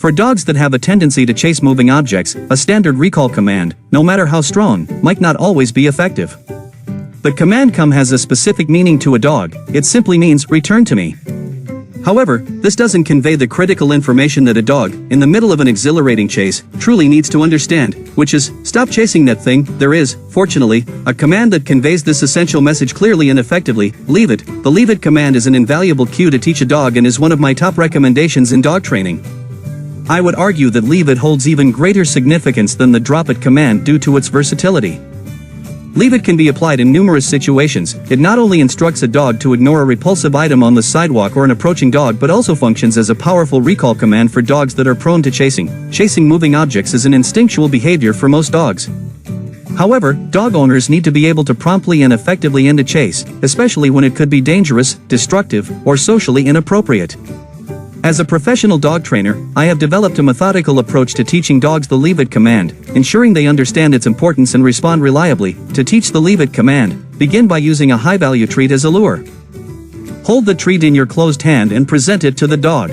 For dogs that have a tendency to chase moving objects, a standard recall command, no matter how strong, might not always be effective. The command come has a specific meaning to a dog. It simply means, return to me. However, this doesn't convey the critical information that a dog, in the middle of an exhilarating chase, truly needs to understand, which is, stop chasing that thing. There is, fortunately, a command that conveys this essential message clearly and effectively: leave it. The leave it command is an invaluable cue to teach a dog and is one of my top recommendations in dog training. I would argue that leave it holds even greater significance than the drop it command due to its versatility. Leave it can be applied in numerous situations. It not only instructs a dog to ignore a repulsive item on the sidewalk or an approaching dog, but also functions as a powerful recall command for dogs that are prone to chasing. Chasing moving objects is an instinctual behavior for most dogs. However, dog owners need to be able to promptly and effectively end a chase, especially when it could be dangerous, destructive, or socially inappropriate. As a professional dog trainer, I have developed a methodical approach to teaching dogs the leave it command, ensuring they understand its importance and respond reliably. To teach the leave it command, begin by using a high-value treat as a lure. Hold the treat in your closed hand and present it to the dog.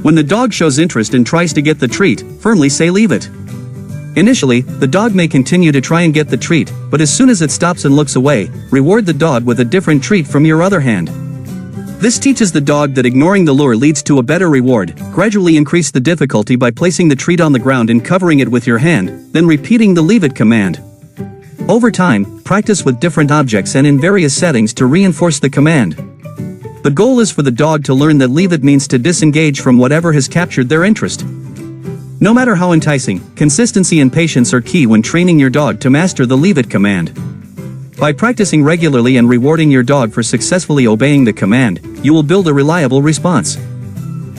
When the dog shows interest and tries to get the treat, firmly say leave it. Initially, the dog may continue to try and get the treat, but as soon as it stops and looks away, reward the dog with a different treat from your other hand. This teaches the dog that ignoring the lure leads to a better reward. Gradually increase the difficulty by placing the treat on the ground and covering it with your hand, then repeating the leave it command. Over time, practice with different objects and in various settings to reinforce the command. The goal is for the dog to learn that leave it means to disengage from whatever has captured their interest. No matter how enticing, consistency and patience are key when training your dog to master the leave it command. By practicing regularly and rewarding your dog for successfully obeying the command, you will build a reliable response.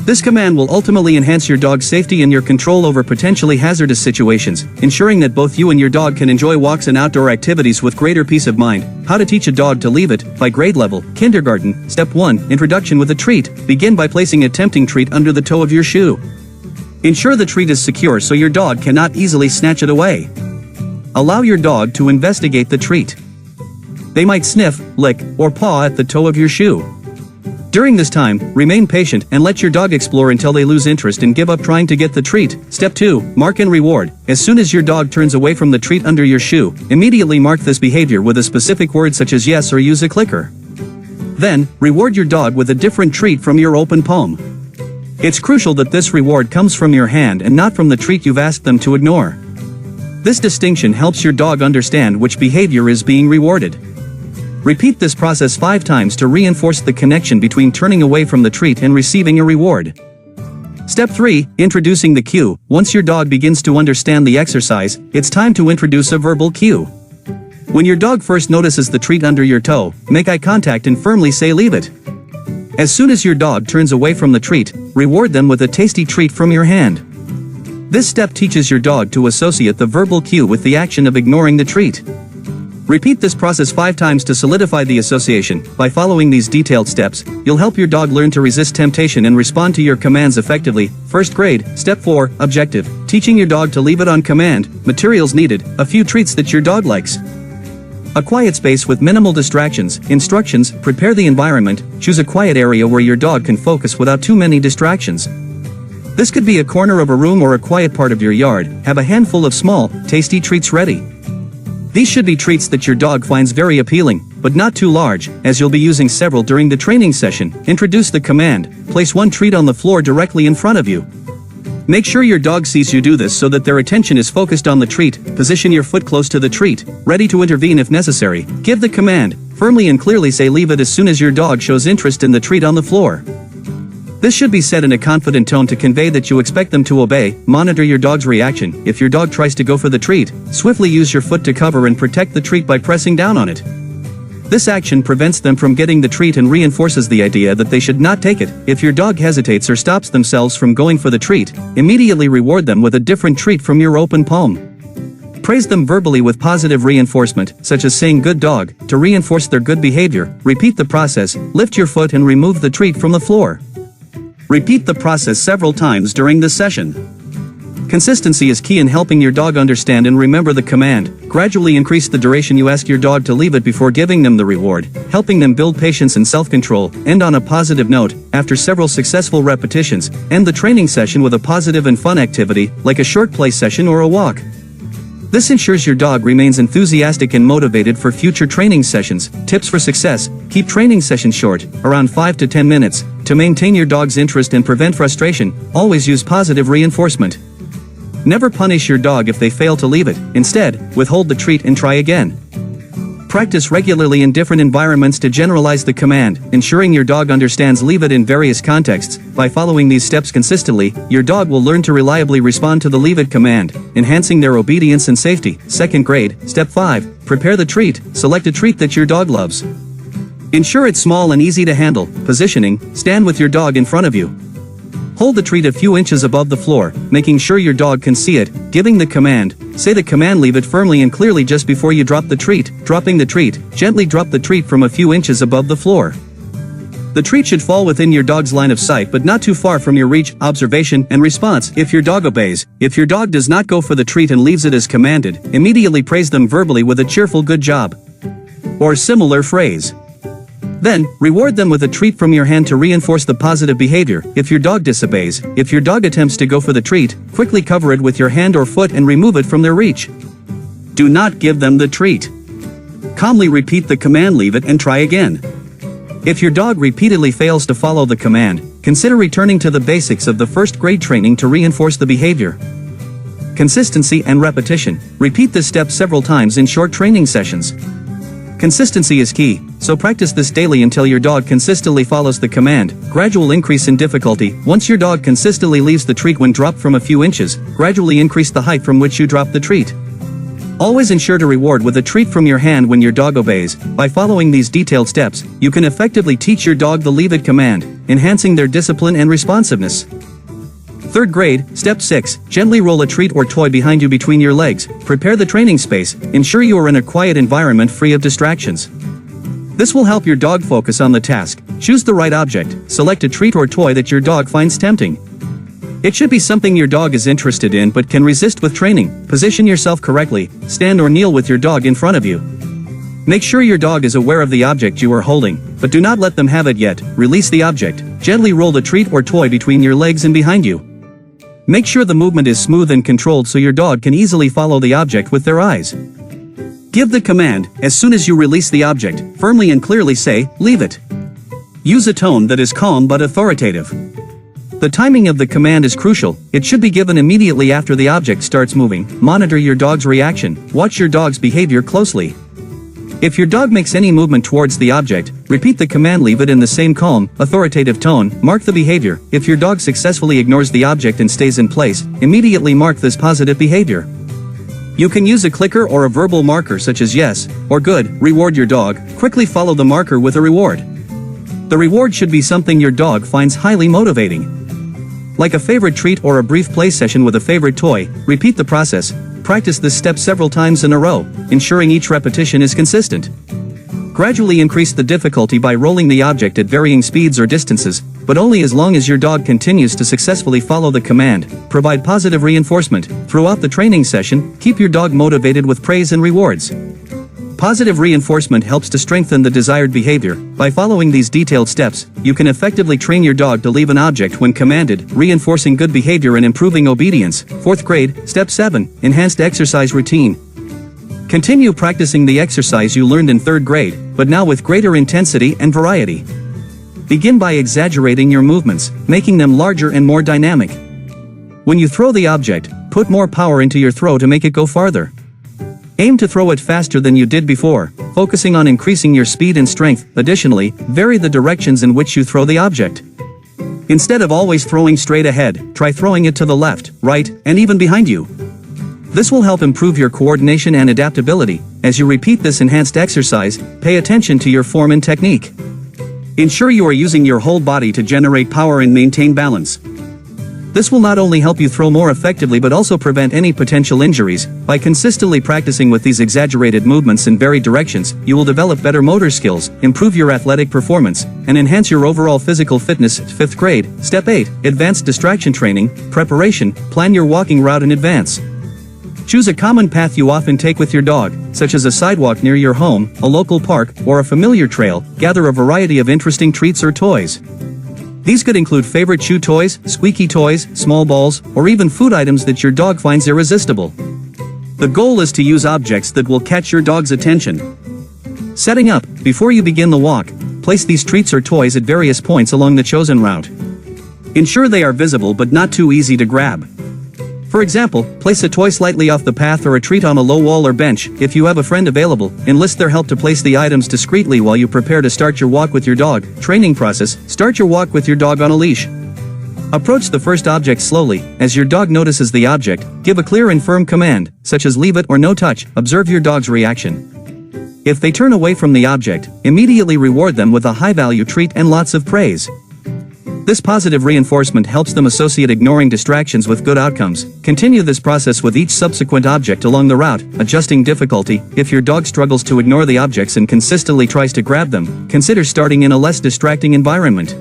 This command will ultimately enhance your dog's safety and your control over potentially hazardous situations, ensuring that both you and your dog can enjoy walks and outdoor activities with greater peace of mind. How to teach a dog to leave it, by grade level. Kindergarten. Step 1. Introduction with a treat. Begin by placing a tempting treat under the toe of your shoe. Ensure the treat is secure so your dog cannot easily snatch it away. Allow your dog to investigate the treat. They might sniff, lick, or paw at the toe of your shoe. During this time, remain patient and let your dog explore until they lose interest and give up trying to get the treat. Step 2. Mark and reward. As soon as your dog turns away from the treat under your shoe, immediately mark this behavior with a specific word such as yes or use a clicker. Then, reward your dog with a different treat from your open palm. It's crucial that this reward comes from your hand and not from the treat you've asked them to ignore. This distinction helps your dog understand which behavior is being rewarded. Repeat this process 5 times to reinforce the connection between turning away from the treat and receiving a reward. Step 3. Introducing the cue. Once your dog begins to understand the exercise, it's time to introduce a verbal cue. When your dog first notices the treat under your toe, make eye contact and firmly say leave it. As soon as your dog turns away from the treat, reward them with a tasty treat from your hand. This step teaches your dog to associate the verbal cue with the action of ignoring the treat. Repeat this process 5 times to solidify the association. By following these detailed steps, you'll help your dog learn to resist temptation and respond to your commands effectively. First grade. Step 4. Objective. Teaching your dog to leave it on command. Materials needed. A few treats that your dog likes. A quiet space with minimal distractions. Instructions. Prepare the environment. Choose a quiet area where your dog can focus without too many distractions. This could be a corner of a room or a quiet part of your yard. Have a handful of small, tasty treats ready. These should be treats that your dog finds very appealing, but not too large, as you'll be using several during the training session. Introduce the command. Place one treat on the floor directly in front of you. Make sure your dog sees you do this so that their attention is focused on the treat. Position your foot close to the treat, ready to intervene if necessary. Give the command. Firmly and clearly say leave it as soon as your dog shows interest in the treat on the floor. This should be said in a confident tone to convey that you expect them to obey. Monitor your dog's reaction. If your dog tries to go for the treat, swiftly use your foot to cover and protect the treat by pressing down on it. This action prevents them from getting the treat and reinforces the idea that they should not take it. If your dog hesitates or stops themselves from going for the treat, immediately reward them with a different treat from your open palm. Praise them verbally with positive reinforcement, such as saying good dog, to reinforce their good behavior. Repeat the process. Lift your foot and remove the treat from the floor. Repeat the process several times during the session. Consistency is key in helping your dog understand and remember the command. Gradually increase the duration you ask your dog to leave it before giving them the reward, helping them build patience and self-control. End on a positive note. After several successful repetitions, end the training session with a positive and fun activity, like a short play session or a walk. This ensures your dog remains enthusiastic and motivated for future training sessions. Tips for success: keep training sessions short, around 5 to 10 minutes. To maintain your dog's interest and prevent frustration, always use positive reinforcement. Never punish your dog if they fail to leave it. Instead, withhold the treat and try again. Practice regularly in different environments to generalize the command, ensuring your dog understands leave it in various contexts. By following these steps consistently, your dog will learn to reliably respond to the leave it command, enhancing their obedience and safety. 2nd grade, Step 5. Prepare the treat. Select a treat that your dog loves. Ensure it's small and easy to handle. Positioning: stand with your dog in front of you. Hold the treat a few inches above the floor, making sure your dog can see it. Giving the command: say the command leave it firmly and clearly just before you drop the treat. Dropping the treat: gently drop the treat from a few inches above the floor. The treat should fall within your dog's line of sight but not too far from your reach. Observation and response: if your dog obeys, if your dog does not go for the treat and leaves it as commanded, immediately praise them verbally with a cheerful "good job" or similar phrase. Then, reward them with a treat from your hand to reinforce the positive behavior. If your dog disobeys, if your dog attempts to go for the treat, quickly cover it with your hand or foot and remove it from their reach. Do not give them the treat. Calmly repeat the command leave it and try again. If your dog repeatedly fails to follow the command, consider returning to the basics of the 1st grade training to reinforce the behavior. Consistency and repetition: repeat this step several times in short training sessions. Consistency is key, so practice this daily until your dog consistently follows the command. Gradual increase in difficulty: once your dog consistently leaves the treat when dropped from a few inches, gradually increase the height from which you drop the treat. Always ensure to reward with a treat from your hand when your dog obeys. By following these detailed steps, you can effectively teach your dog the leave it command, enhancing their discipline and responsiveness. 3rd grade, Step 6. Gently roll a treat or toy behind you between your legs. Prepare the training space. Ensure you are in a quiet environment free of distractions. This will help your dog focus on the task. Choose the right object. Select a treat or toy that your dog finds tempting. It should be something your dog is interested in but can resist with training. Position yourself correctly. Stand or kneel with your dog in front of you. Make sure your dog is aware of the object you are holding, but do not let them have it yet. Release the object. Gently roll the treat or toy between your legs and behind you. Make sure the movement is smooth and controlled so your dog can easily follow the object with their eyes. Give the command. As soon as you release the object, firmly and clearly say, "Leave it." Use a tone that is calm but authoritative. The timing of the command is crucial. It should be given immediately after the object starts moving. Monitor your dog's reaction. Watch your dog's behavior closely. If your dog makes any movement towards the object, repeat the command leave it in the same calm, authoritative tone. Mark the behavior. If your dog successfully ignores the object and stays in place, immediately mark this positive behavior. You can use a clicker or a verbal marker such as yes or good. Reward your dog. Quickly follow the marker with a reward. The reward should be something your dog finds highly motivating. Like a favorite treat or a brief play session with a favorite toy. Repeat the process. Practice this step several times in a row, ensuring each repetition is consistent. Gradually increase the difficulty by rolling the object at varying speeds or distances, but only as long as your dog continues to successfully follow the command. Provide positive reinforcement. Throughout the training session, keep your dog motivated with praise and rewards. Positive reinforcement helps to strengthen the desired behavior. By following these detailed steps, you can effectively train your dog to leave an object when commanded, reinforcing good behavior and improving obedience. 4th grade, Step 7. Enhanced exercise routine. Continue practicing the exercise you learned in 3rd grade, but now with greater intensity and variety. Begin by exaggerating your movements, making them larger and more dynamic. When you throw the object, put more power into your throw to make it go farther. Aim to throw it faster than you did before, focusing on increasing your speed and strength. Additionally, vary the directions in which you throw the object. Instead of always throwing straight ahead, try throwing it to the left, right, and even behind you. This will help improve your coordination and adaptability. As you repeat this enhanced exercise, pay attention to your form and technique. Ensure you are using your whole body to generate power and maintain balance. This will not only help you throw more effectively but also prevent any potential injuries. By consistently practicing with these exaggerated movements in varied directions, you will develop better motor skills, improve your athletic performance, and enhance your overall physical fitness. 5th grade, Step 8, Advanced Distraction Training, Preparation. Plan your walking route in advance. Choose a common path you often take with your dog, such as a sidewalk near your home, a local park, or a familiar trail. Gather a variety of interesting treats or toys. These could include favorite chew toys, squeaky toys, small balls, or even food items that your dog finds irresistible. The goal is to use objects that will catch your dog's attention. Setting up, before you begin the walk, place these treats or toys at various points along the chosen route. Ensure they are visible but not too easy to grab. For example, place a toy slightly off the path or a treat on a low wall or bench. If you have a friend available, enlist their help to place the items discreetly while you prepare to start your walk with your dog. Training process. Start your walk with your dog on a leash. Approach the first object slowly. As your dog notices the object, give a clear and firm command, such as leave it or no touch. Observe your dog's reaction. If they turn away from the object, immediately reward them with a high-value treat and lots of praise. This positive reinforcement helps them associate ignoring distractions with good outcomes. Continue this process with each subsequent object along the route, adjusting difficulty. If your dog struggles to ignore the objects and consistently tries to grab them, consider starting in a less distracting environment.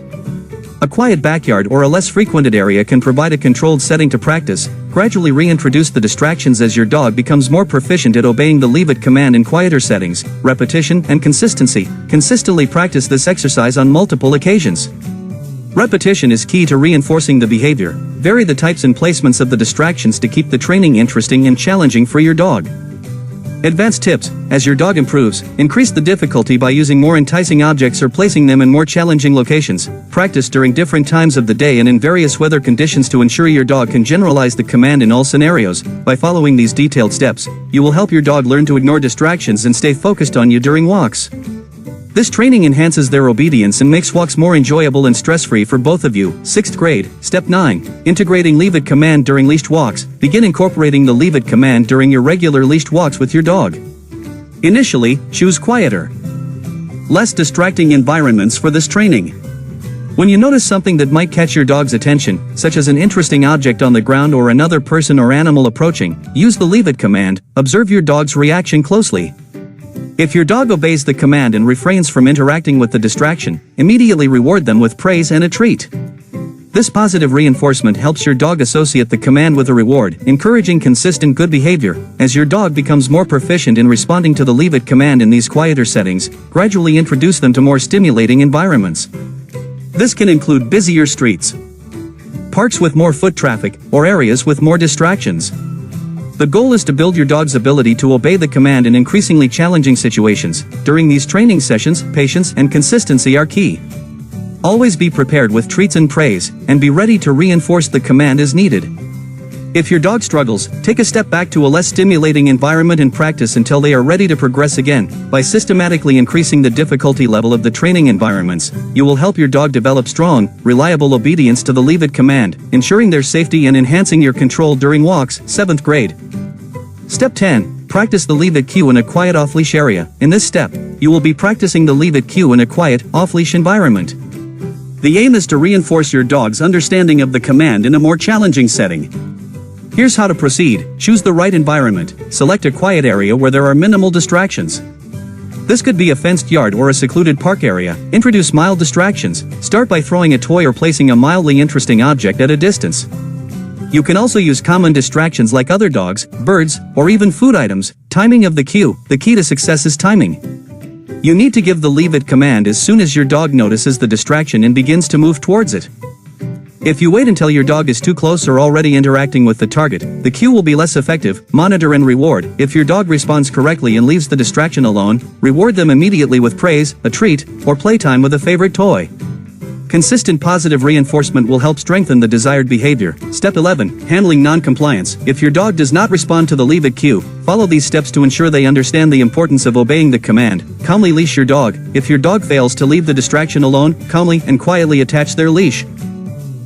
A quiet backyard or a less frequented area can provide a controlled setting to practice. Gradually reintroduce the distractions as your dog becomes more proficient at obeying the leave it command in quieter settings. Repetition and consistency. Consistently practice this exercise on multiple occasions. Repetition is key to reinforcing the behavior. Vary the types and placements of the distractions to keep the training interesting and challenging for your dog. Advanced tips. As your dog improves, increase the difficulty by using more enticing objects or placing them in more challenging locations. Practice during different times of the day and in various weather conditions to ensure your dog can generalize the command in all scenarios. By following these detailed steps, you will help your dog learn to ignore distractions and stay focused on you during walks. This training enhances their obedience and makes walks more enjoyable and stress-free for both of you. 6th grade, Step 9, Integrating Leave It command during leashed walks. Begin incorporating the leave it command during your regular leashed walks with your dog. Initially, choose quieter, less distracting environments for this training. When you notice something that might catch your dog's attention, such as an interesting object on the ground or another person or animal approaching, use the leave it command. Observe your dog's reaction closely. If your dog obeys the command and refrains from interacting with the distraction, immediately reward them with praise and a treat. This positive reinforcement helps your dog associate the command with a reward, encouraging consistent good behavior. As your dog becomes more proficient in responding to the leave it command in these quieter settings, gradually introduce them to more stimulating environments. This can include busier streets, parks with more foot traffic, or areas with more distractions. The goal is to build your dog's ability to obey the command in increasingly challenging situations. During these training sessions, patience and consistency are key. Always be prepared with treats and praise, and be ready to reinforce the command as needed. If your dog struggles, take a step back to a less stimulating environment and practice until they are ready to progress again. By systematically increasing the difficulty level of the training environments, you will help your dog develop strong, reliable obedience to the leave it command, ensuring their safety and enhancing your control during walks. 7th grade. Step 10. Practice the leave it cue in a quiet off-leash area. In this step, you will be practicing the leave it cue in a quiet, off-leash environment. The aim is to reinforce your dog's understanding of the command in a more challenging setting. Here's how to proceed. Choose the right environment. Select a quiet area where there are minimal distractions. This could be a fenced yard or a secluded park area. Introduce mild distractions. Start by throwing a toy or placing a mildly interesting object at a distance. You can also use common distractions like other dogs, birds, or even food items. Timing of the cue. The key to success is timing. You need to give the leave it command as soon as your dog notices the distraction and begins to move towards it. If you wait until your dog is too close or already interacting with the target, the cue will be less effective. Monitor and reward. If your dog responds correctly and leaves the distraction alone, reward them immediately with praise, a treat, or playtime with a favorite toy. Consistent positive reinforcement will help strengthen the desired behavior. Step 11. Handling non-compliance. If your dog does not respond to the leave it cue, follow these steps to ensure they understand the importance of obeying the command. Calmly leash your dog. If your dog fails to leave the distraction alone, calmly and quietly attach their leash.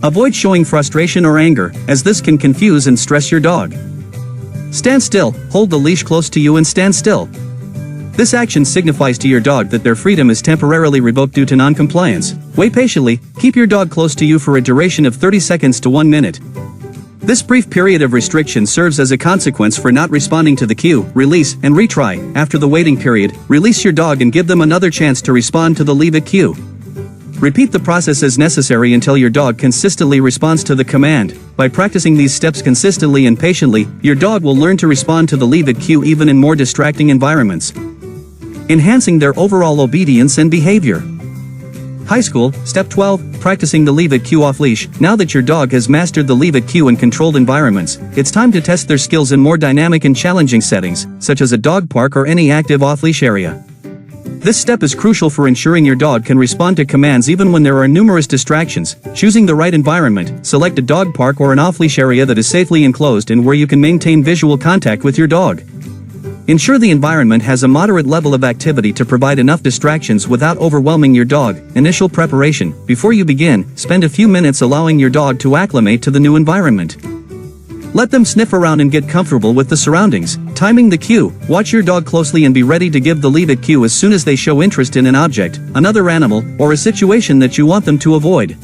Avoid showing frustration or anger, as this can confuse and stress your dog. Stand still. Hold the leash close to you and stand still. This action signifies to your dog that their freedom is temporarily revoked due to non-compliance. Wait patiently, keep your dog close to you for a duration of 30 seconds to 1 minute. This brief period of restriction serves as a consequence for not responding to the cue. Release and retry. After the waiting period, release your dog and give them another chance to respond to the leave it cue. Repeat the process as necessary until your dog consistently responds to the command. By practicing these steps consistently and patiently, your dog will learn to respond to the leave it cue even in more distracting environments, enhancing their overall obedience and behavior. High School, Step 12, Practicing the Leave It Cue Off-Leash. Now that your dog has mastered the leave it cue in controlled environments, it's time to test their skills in more dynamic and challenging settings, such as a dog park or any active off-leash area. This step is crucial for ensuring your dog can respond to commands even when there are numerous distractions. Choosing the right environment, select a dog park or an off-leash area that is safely enclosed and where you can maintain visual contact with your dog. Ensure the environment has a moderate level of activity to provide enough distractions without overwhelming your dog. Initial preparation. Before you begin, spend a few minutes allowing your dog to acclimate to the new environment. Let them sniff around and get comfortable with the surroundings. Timing the cue. Watch your dog closely and be ready to give the leave it cue as soon as they show interest in an object, another animal, or a situation that you want them to avoid.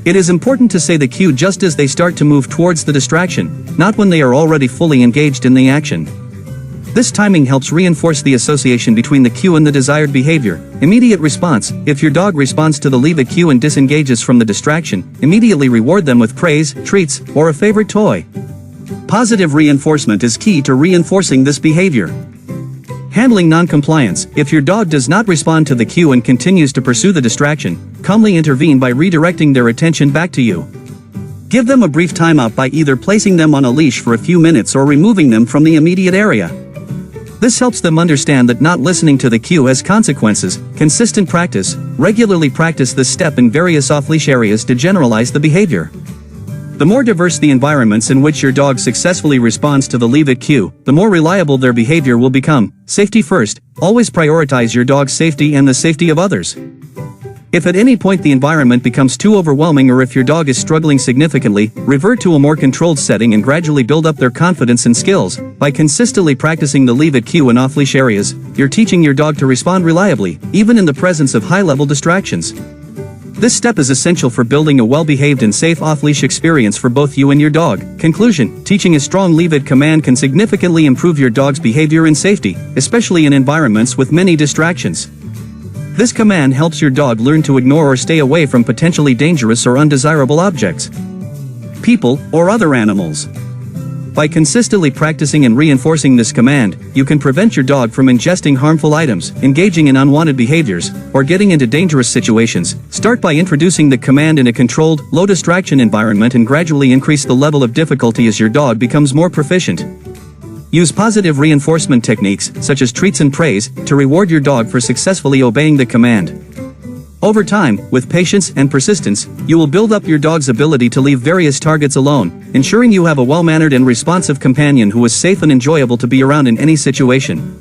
It is important to say the cue just as they start to move towards the distraction, not when they are already fully engaged in the action. This timing helps reinforce the association between the cue and the desired behavior. Immediate response. If your dog responds to the leave it cue and disengages from the distraction, immediately reward them with praise, treats, or a favorite toy. Positive reinforcement is key to reinforcing this behavior. Handling non-compliance. If your dog does not respond to the cue and continues to pursue the distraction, calmly intervene by redirecting their attention back to you. Give them a brief timeout by either placing them on a leash for a few minutes or removing them from the immediate area. This helps them understand that not listening to the cue has consequences. Consistent practice. Regularly practice this step in various off-leash areas to generalize the behavior. The more diverse the environments in which your dog successfully responds to the leave it cue, the more reliable their behavior will become. Safety first. Always prioritize your dog's safety and the safety of others. If at any point the environment becomes too overwhelming or if your dog is struggling significantly, revert to a more controlled setting and gradually build up their confidence and skills. By consistently practicing the leave it cue in off-leash areas, you're teaching your dog to respond reliably, even in the presence of high-level distractions. This step is essential for building a well-behaved and safe off-leash experience for both you and your dog. Conclusion. Teaching a strong leave it command can significantly improve your dog's behavior and safety, especially in environments with many distractions. This command helps your dog learn to ignore or stay away from potentially dangerous or undesirable objects, people, or other animals. By consistently practicing and reinforcing this command, you can prevent your dog from ingesting harmful items, engaging in unwanted behaviors, or getting into dangerous situations. Start by introducing the command in a controlled, low-distraction environment and gradually increase the level of difficulty as your dog becomes more proficient. Use positive reinforcement techniques, such as treats and praise, to reward your dog for successfully obeying the command. Over time, with patience and persistence, you will build up your dog's ability to leave various targets alone, ensuring you have a well-mannered and responsive companion who is safe and enjoyable to be around in any situation.